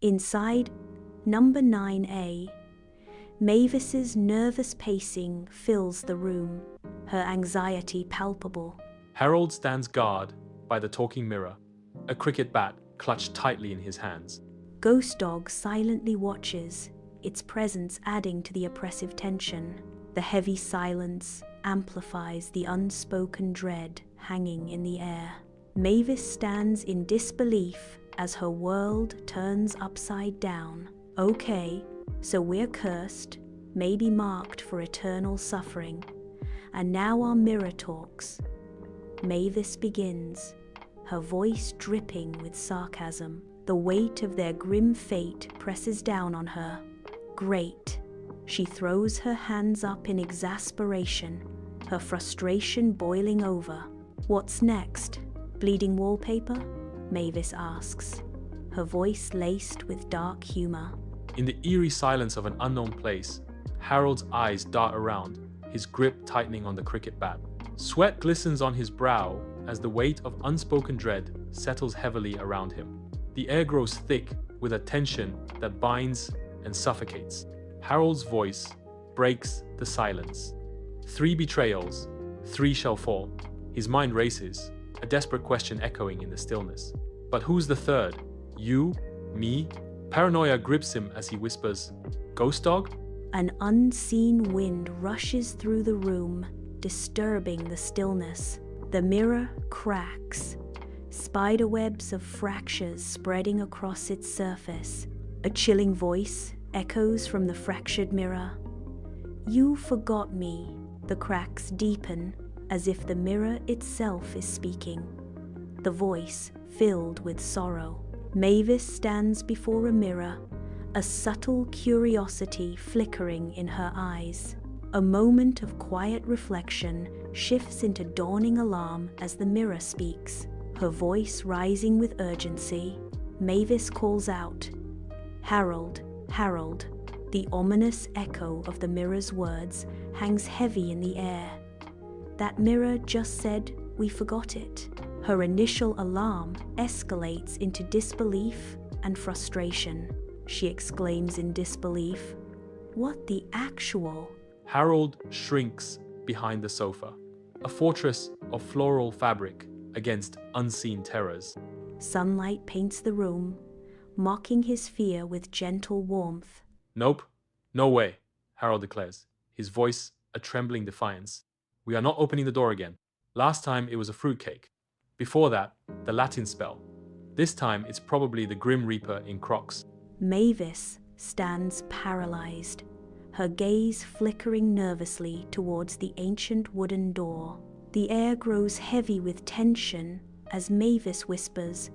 Inside number 9A, Mavis's nervous pacing fills the room, her anxiety palpable. Harold stands guard by the talking mirror, a cricket bat clutched tightly in his hands. Ghost Dog silently watches, its presence adding to the oppressive tension. The heavy silence amplifies the unspoken dread hanging in the air. Mavis stands in disbelief as her world turns upside down. Okay, so we're cursed, maybe marked for eternal suffering. And now our mirror talks. Mavis begins, her voice dripping with sarcasm. The weight of their grim fate presses down on her. Great. She throws her hands up in exasperation, her frustration boiling over. What's next? Bleeding wallpaper? Mavis asks, her voice laced with dark humor. In the eerie silence of an unknown place, Harold's eyes dart around, his grip tightening on the cricket bat. Sweat glistens on his brow as the weight of unspoken dread settles heavily around him. The air grows thick with a tension that binds and suffocates. Harold's voice breaks the silence. 3 betrayals, 3 shall fall. His mind races, a desperate question echoing in the stillness. But who's the third? You? Me? Paranoia grips him as he whispers, "Ghost Dog?" An unseen wind rushes through the room, disturbing the stillness. The mirror cracks, spiderwebs of fractures spreading across its surface. A chilling voice echoes from the fractured mirror. You forgot me. The cracks deepen, as if the mirror itself is speaking. The voice filled with sorrow. Mavis stands before a mirror, a subtle curiosity flickering in her eyes. A moment of quiet reflection shifts into dawning alarm as the mirror speaks, her voice rising with urgency. Mavis calls out, "Harold, Harold." The ominous echo of the mirror's words hangs heavy in the air. That mirror just said, "We forgot it." Her initial alarm escalates into disbelief and frustration. She exclaims in disbelief, "What the actual?" Harold shrinks behind the sofa, a fortress of floral fabric against unseen terrors. Sunlight paints the room, mocking his fear with gentle warmth. "Nope, no way," Harold declares, his voice a trembling defiance. "We are not opening the door again. Last time it was a fruitcake. Before that, the Latin spell. This time it's probably the Grim Reaper in Crocs." Mavis stands paralyzed, her gaze flickering nervously towards the ancient wooden door. The air grows heavy with tension as Mavis whispers,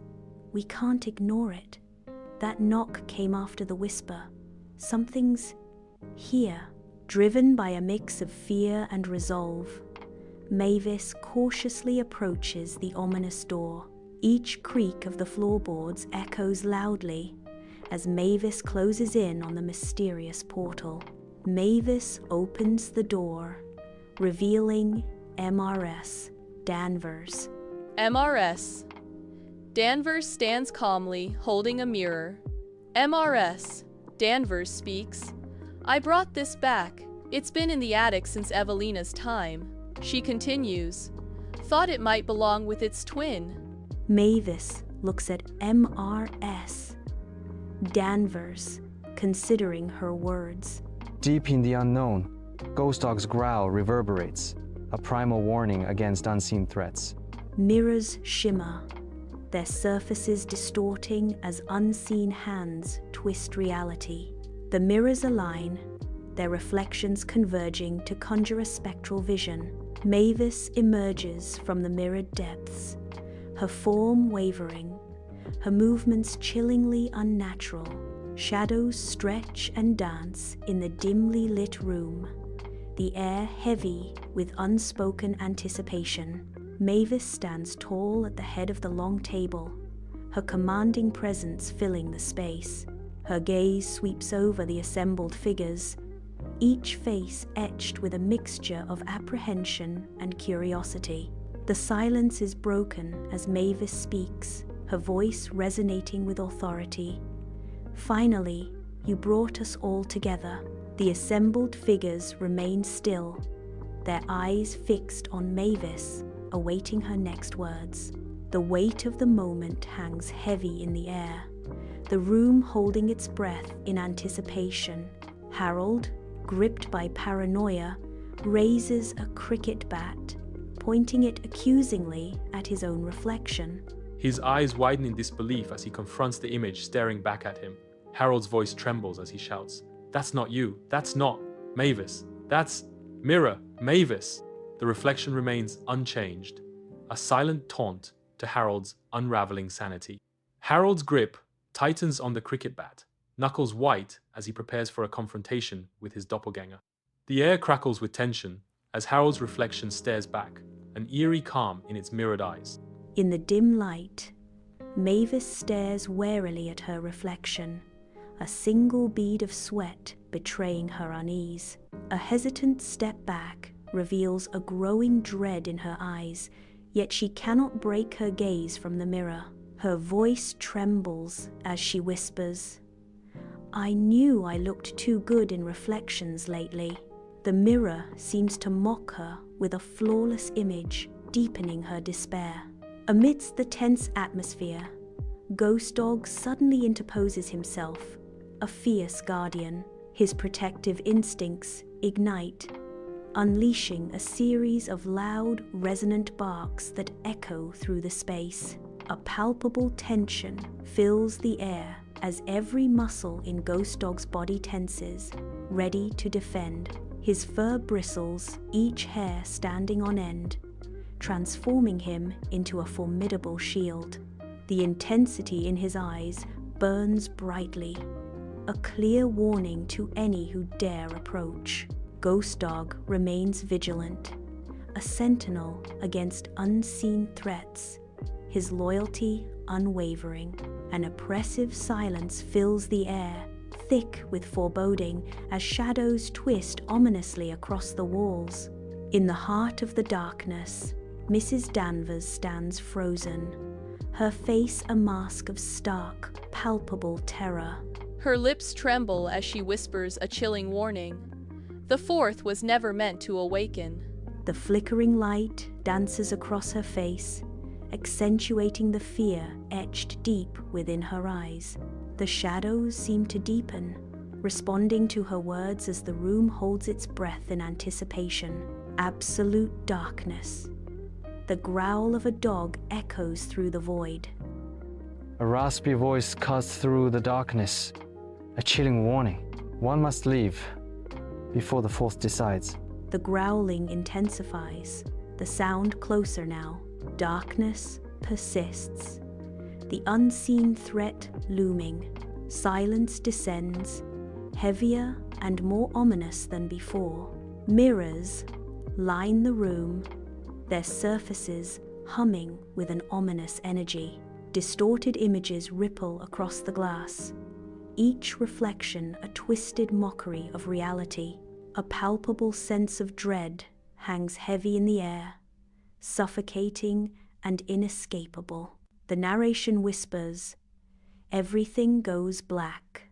"We can't ignore it." That knock came after the whisper. Something's here. Driven by a mix of fear and resolve, Mavis cautiously approaches the ominous door. Each creak of the floorboards echoes loudly as Mavis closes in on the mysterious portal. Mavis opens the door, revealing MRS Danvers. MRS. Danvers stands calmly, holding a mirror. MRS. Danvers speaks. "I brought this back. It's been in the attic since Evelina's time." She continues, "Thought it might belong with its twin." Mavis looks at MRS Danvers, considering her words. Deep in the unknown, Ghost Dog's growl reverberates, a primal warning against unseen threats. Mirrors shimmer, their surfaces distorting as unseen hands twist reality. The mirrors align, their reflections converging to conjure a spectral vision. Mavis emerges from the mirrored depths, her form wavering, her movements chillingly unnatural. Shadows stretch and dance in the dimly lit room, the air heavy with unspoken anticipation. Mavis stands tall at the head of the long table, her commanding presence filling the space. Her gaze sweeps over the assembled figures, each face etched with a mixture of apprehension and curiosity. The silence is broken as Mavis speaks, her voice resonating with authority. Finally, you brought us all together. The assembled figures remain still, their eyes fixed on Mavis, awaiting her next words. The weight of the moment hangs heavy in the air, the room holding its breath in anticipation. Harold, gripped by paranoia, raises a cricket bat, pointing it accusingly at his own reflection. His eyes widen in disbelief as he confronts the image staring back at him. Harold's voice trembles as he shouts, "That's not you. That's not Mavis. That's Mirror, Mavis." The reflection remains unchanged, a silent taunt to Harold's unraveling sanity. Harold's grip tightens on the cricket bat, knuckles white as he prepares for a confrontation with his doppelganger. The air crackles with tension as Harold's reflection stares back, an eerie calm in its mirrored eyes. In the dim light, Mavis stares warily at her reflection, a single bead of sweat betraying her unease. A hesitant step back reveals a growing dread in her eyes, yet she cannot break her gaze from the mirror. Her voice trembles as she whispers, "I knew I looked too good in reflections lately." The mirror seems to mock her with a flawless image, deepening her despair. Amidst the tense atmosphere, Ghost Dog suddenly interposes himself, a fierce guardian. His protective instincts ignite, unleashing a series of loud, resonant barks that echo through the space. A palpable tension fills the air as every muscle in Ghost Dog's body tenses, ready to defend. His fur bristles, each hair standing on end, transforming him into a formidable shield. The intensity in his eyes burns brightly, a clear warning to any who dare approach. Ghost Dog remains vigilant, a sentinel against unseen threats, his loyalty unwavering. An oppressive silence fills the air, thick with foreboding as shadows twist ominously across the walls. In the heart of the darkness, Mrs. Danvers stands frozen, her face a mask of stark, palpable terror. Her lips tremble as she whispers a chilling warning. The fourth was never meant to awaken. The flickering light dances across her face, accentuating the fear etched deep within her eyes. The shadows seem to deepen, responding to her words as the room holds its breath in anticipation. Absolute darkness. The growl of a dog echoes through the void. A raspy voice cuts through the darkness, a chilling warning. One must leave before the fourth decides. The growling intensifies, the sound closer now. Darkness persists, the unseen threat looming. Silence descends, heavier and more ominous than before. Mirrors line the room, their surfaces humming with an ominous energy. Distorted images ripple across the glass, each reflection a twisted mockery of reality. A palpable sense of dread hangs heavy in the air, suffocating and inescapable. The narration whispers, "Everything goes black.